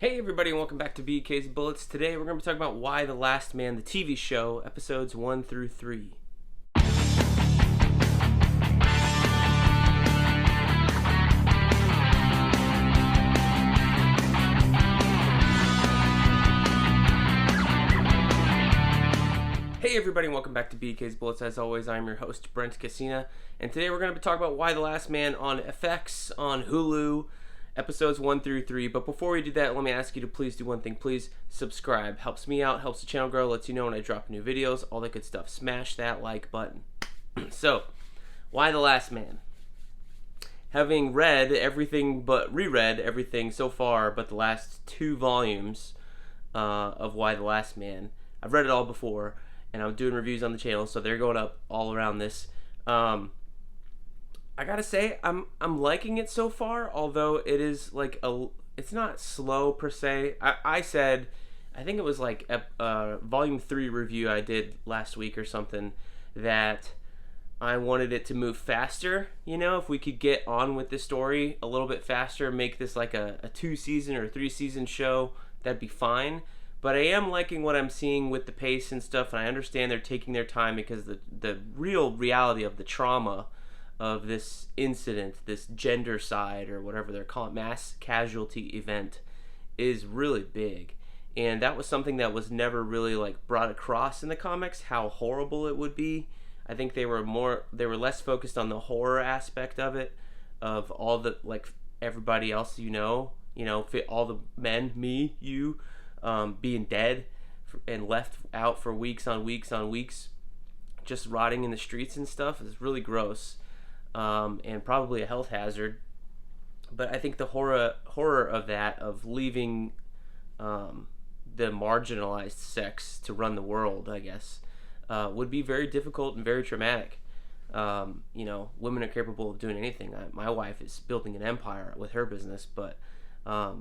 Hey everybody, and welcome back to BK's Bullets. Today we're going to be talking about Y the Last Man, the TV show, episodes 1 through 3. Hey everybody, and welcome back to BK's Bullets. As always, I'm your host, Brent, and today we're going to be talking about Y the Last Man on FX, on Hulu, episodes 1 through 3. But before we do that, let me ask you to please do one thing. Please subscribe. Helps me out, helps the channel grow, lets you know when I drop new videos, all that good stuff. Smash that like button. So, Y the Last Man? Having read everything but reread everything so far but the last 2 volumes of Y the Last Man, I've read it all before, and I'm doing reviews on the channel, so they're going up all around this. I gotta say, I'm liking it so far, although it is like it's not slow per se. I said, I think it was like a volume 3 review I did last week or something, that I wanted it to move faster. You know, if we could get on with the story a little bit faster, make this like a 2-season or 3-season show, that'd be fine. But I am liking what I'm seeing with the pace and stuff, and I understand they're taking their time because the real reality of the trauma of this incident, this gender side or whatever they're calling it, mass casualty event, is really big. And that was something that was never really like brought across in the comics, how horrible it would be. I think they were less focused on the horror aspect of it, of all the, like, everybody else all the men, me, you, being dead and left out for weeks on weeks, just rotting in the streets and stuff. Is really gross, and probably a health hazard. But I think the horror of that, of leaving the marginalized sex to run the world, I guess, would be very difficult and very traumatic. Women are capable of doing anything. My wife is building an empire with her business, but I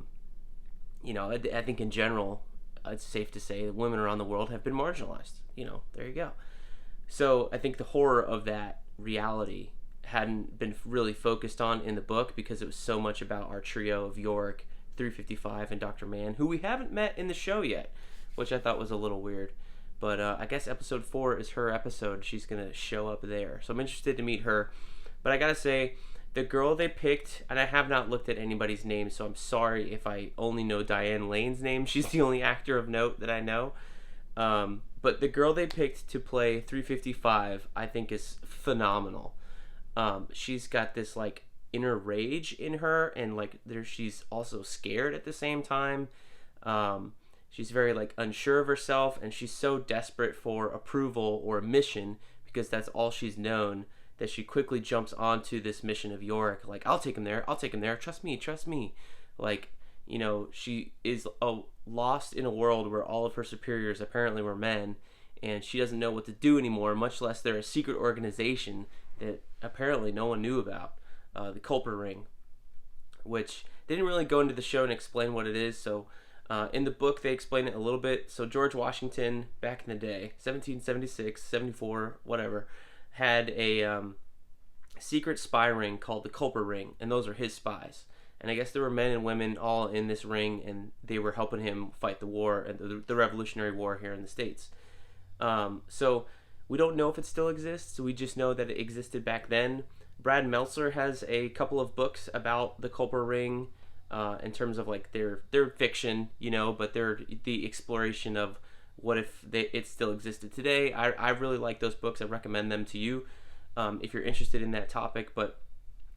think in general, it's safe to say that women around the world have been marginalized. There you go. So I think the horror of that reality hadn't been really focused on in the book because it was so much about our trio of Yorick, 355, and Dr. Mann, who we haven't met in the show yet, which I thought was a little weird. But I guess episode 4 is her episode. She's going to show up there. So I'm interested to meet her. But I got to say, the girl they picked, and I have not looked at anybody's name, so I'm sorry if I only know Diane Lane's name. She's the only actor of note that I know. But the girl they picked to play 355, I think, is phenomenal. She's got this like inner rage in her, and like she's also scared at the same time. She's very like unsure of herself, and she's so desperate for approval or mission because that's all she's known, that she quickly jumps onto this mission of Yorick. Like, I'll take him there. Trust me. Like, she is lost in a world where all of her superiors apparently were men, and she doesn't know what to do anymore, much less they're a secret organization that apparently no one knew about, the Culper Ring, which they didn't really go into the show and explain what it is. So in the book, they explain it a little bit. So George Washington, back in the day, 1776, 74, whatever, had a secret spy ring called the Culper Ring, and those are his spies. And I guess there were men and women all in this ring, and they were helping him fight the war, and the Revolutionary War here in the States. So we don't know if it still exists. We just know that it existed back then. Brad Meltzer has a couple of books about the Culper Ring, in terms of like their fiction, but they're the exploration of what if it still existed today. I really like those books. I recommend them to you if you're interested in that topic. But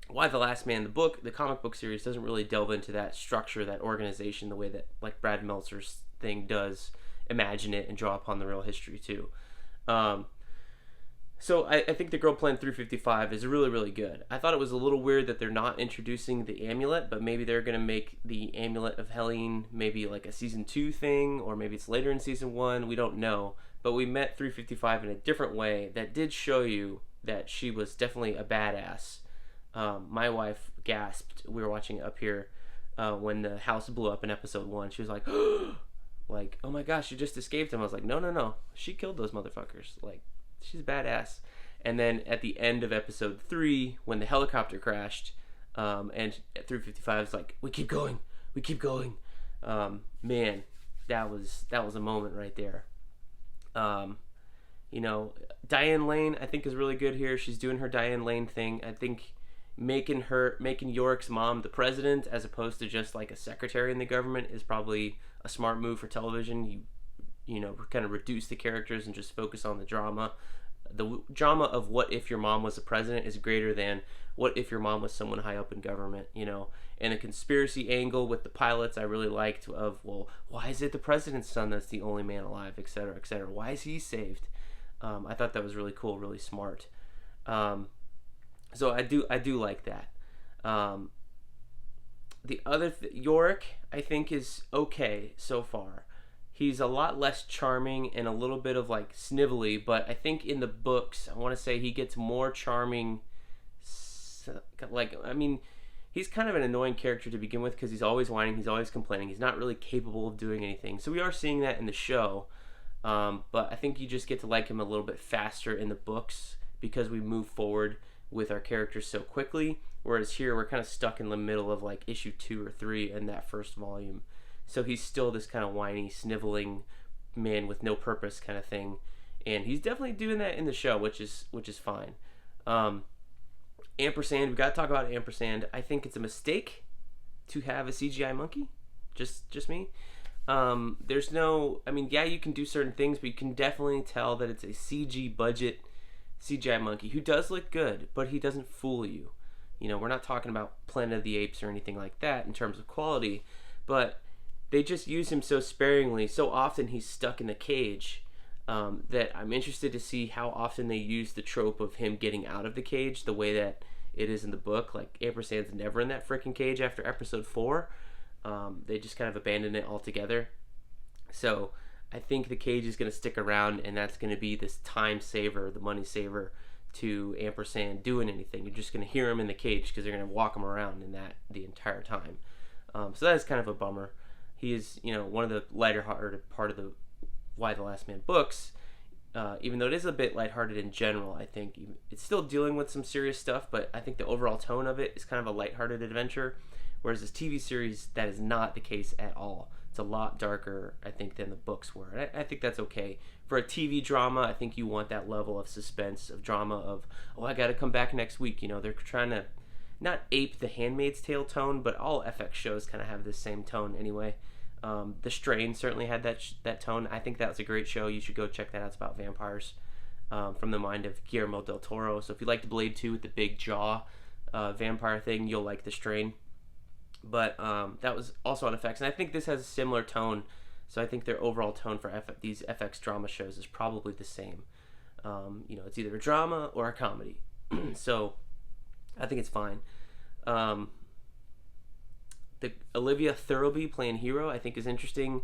Y the Last Man, the comic book series, doesn't really delve into that structure, that organization, the way that like Brad Meltzer's thing does. Imagine it and draw upon the real history too. So I think the girl playing 355 is really, really good. I thought it was a little weird that they're not introducing the amulet, but maybe they're going to make the Amulet of Helene maybe like a season 2 thing, or maybe it's later in season 1. We don't know. But we met 355 in a different way that did show you that she was definitely a badass. My wife gasped. We were watching it up here when the house blew up in episode 1. She was like, like, oh my gosh, you just escaped him. I was like, no. She killed those motherfuckers. Like, she's badass. And then at the end of episode 3, when the helicopter crashed, and 355 is like, we keep going. Man, that was a moment right there. Um, you know, Diane Lane I think is really good here. She's doing her Diane Lane thing. I think making York's mom the president as opposed to just like a secretary in the government is probably a smart move for television. You know, kind of reduce the characters and just focus on the drama. The drama of what if your mom was the president is greater than what if your mom was someone high up in government, you know. And the conspiracy angle with the pilots I really liked of, well, why is it the president's son that's the only man alive, etc., etc. Why is he saved? I thought that was really cool, really smart. So I do like that. Um, the other Yorick I think is okay so far. He's a lot less charming and a little bit of like snivelly, but I think in the books I want to say he gets more charming. Like, I mean, he's kind of an annoying character to begin with because he's always whining, he's always complaining, he's not really capable of doing anything. So we are seeing that in the show, but I think you just get to like him a little bit faster in the books because we move forward with our characters so quickly. Whereas here we're kind of stuck in the middle of like issue 2 or 3 in that first volume. So he's still this kind of whiny, sniveling man with no purpose kind of thing, and he's definitely doing that in the show, which is fine. Ampersand, we got to talk about Ampersand. I think it's a mistake to have a CGI monkey. Just me. There's no, I mean, yeah, you can do certain things, but you can definitely tell that it's a CG budget CGI monkey who does look good, but he doesn't fool you. You know, we're not talking about Planet of the Apes or anything like that in terms of quality, but they just use him so sparingly. So often he's stuck in the cage that I'm interested to see how often they use the trope of him getting out of the cage the way that it is in the book. Like, Ampersand's never in that freaking cage after episode 4. They just kind of abandon it altogether. So I think the cage is going to stick around, and that's going to be this time saver, the money saver to Ampersand doing anything. You're just going to hear him in the cage because they're going to walk him around in that the entire time. So that is kind of a bummer. He is, you know, one of the lighter-hearted part of the Y the Last Man books. Even though it is a bit lighthearted in general, I think it's still dealing with some serious stuff, but I think the overall tone of it is kind of a lighthearted adventure, whereas this TV series, that is not the case at all. It's a lot darker, I think, than the books were. And I think that's okay. For a TV drama, I think you want that level of suspense, of drama, of, oh, I got to come back next week. You know, they're trying to not ape the Handmaid's Tale tone, but all FX shows kind of have this same tone anyway. The Strain certainly had that tone. I think that's a great show. You should go check that out. It's about vampires from the mind of Guillermo del Toro. So if you liked Blade 2 with the big jaw vampire thing, you'll like The Strain. But that was also on FX. And I think this has a similar tone. So I think their overall tone for these FX drama shows is probably the same. You know, it's either a drama or a comedy. So I think it's fine. The Olivia Thirlby playing Hero, I think, is interesting.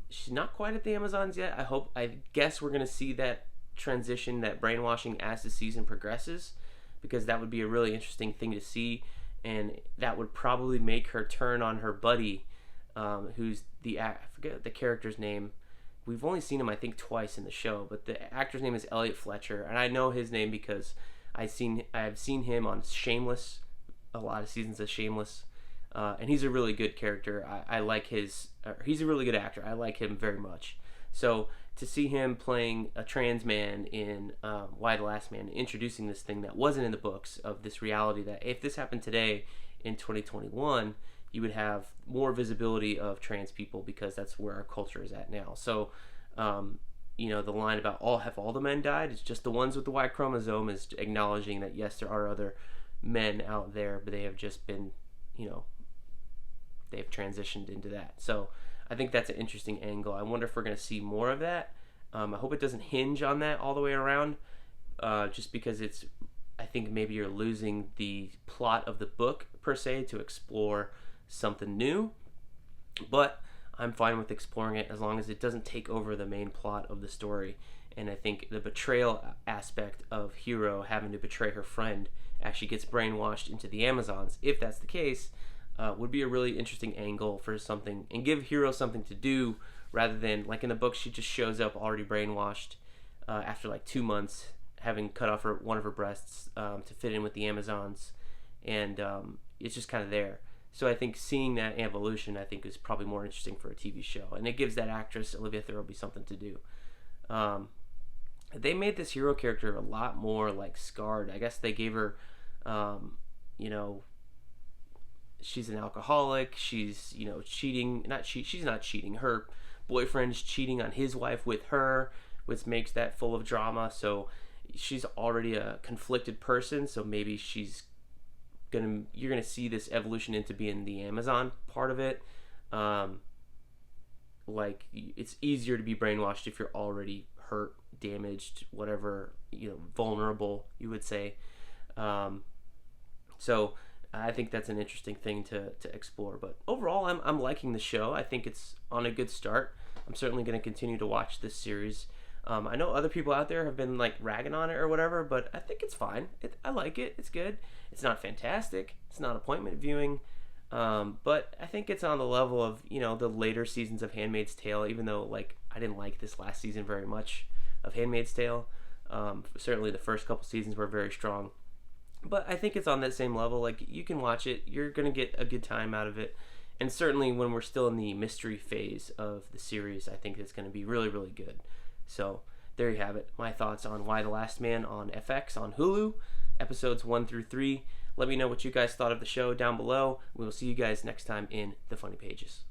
She's not quite at the Amazons yet. I guess we're going to see that transition, that brainwashing, as the season progresses, because that would be a really interesting thing to see, and that would probably make her turn on her buddy, who's I forget the character's name. We've only seen him, I think, twice in the show, but the actor's name is Elliot Fletcher, and I know his name because I've seen him on Shameless, a lot of seasons of Shameless. And he's a really good character. I like he's a really good actor. I like him very much. So to see him playing a trans man in Y the Last Man, introducing this thing that wasn't in the books, of this reality that if this happened today in 2021, you would have more visibility of trans people because that's where our culture is at now. So, you know, the line about have all the men died? It's just the ones with the Y chromosome is acknowledging that yes, there are other men out there, but they have just been, you know, they've transitioned into that. So I think that's an interesting angle. I wonder if we're going to see more of that. I hope it doesn't hinge on that all the way around, just because I think maybe you're losing the plot of the book per se to explore something new. But I'm fine with exploring it as long as it doesn't take over the main plot of the story. And I think the betrayal aspect of Hero having to betray her friend as she gets brainwashed into the Amazons, if that's the case, would be a really interesting angle for something, and give Hero something to do rather than, like in the book, she just shows up already brainwashed after like 2 months, having cut off one of her breasts to fit in with the Amazons, and it's just kind of there. So I think seeing that evolution, I think, is probably more interesting for a TV show, and it gives that actress Olivia Thirlby something to do. They made this hero character a lot more like scarred. I guess they gave her, you know, she's an alcoholic. She's, you know, cheating. She's not cheating. Her boyfriend's cheating on his wife with her, which makes that full of drama. So she's already a conflicted person. So maybe you're gonna see this evolution into being the Amazon part of it. Like, it's easier to be brainwashed if you're already hurt, damaged, whatever, you know, vulnerable, you would say. So I think that's an interesting thing to explore. But overall, I'm liking the show. I think it's on a good start. I'm certainly going to continue to watch this series. I know other people out there have been like ragging on it or whatever, but I think it's fine. I like it. It's good. It's not fantastic. It's not appointment viewing. But I think it's on the level of, you know, the later seasons of Handmaid's Tale, even though, like, I didn't like this last season very much of Handmaid's Tale. Certainly the first couple seasons were very strong. But I think it's on that same level. Like, you can watch it. You're going to get a good time out of it. And certainly when we're still in the mystery phase of the series, I think it's going to be really, really good. So there you have it. My thoughts on Y the Last Man on FX on Hulu, episodes 1 through 3. Let me know what you guys thought of the show down below. We will see you guys next time in the Funny Pages.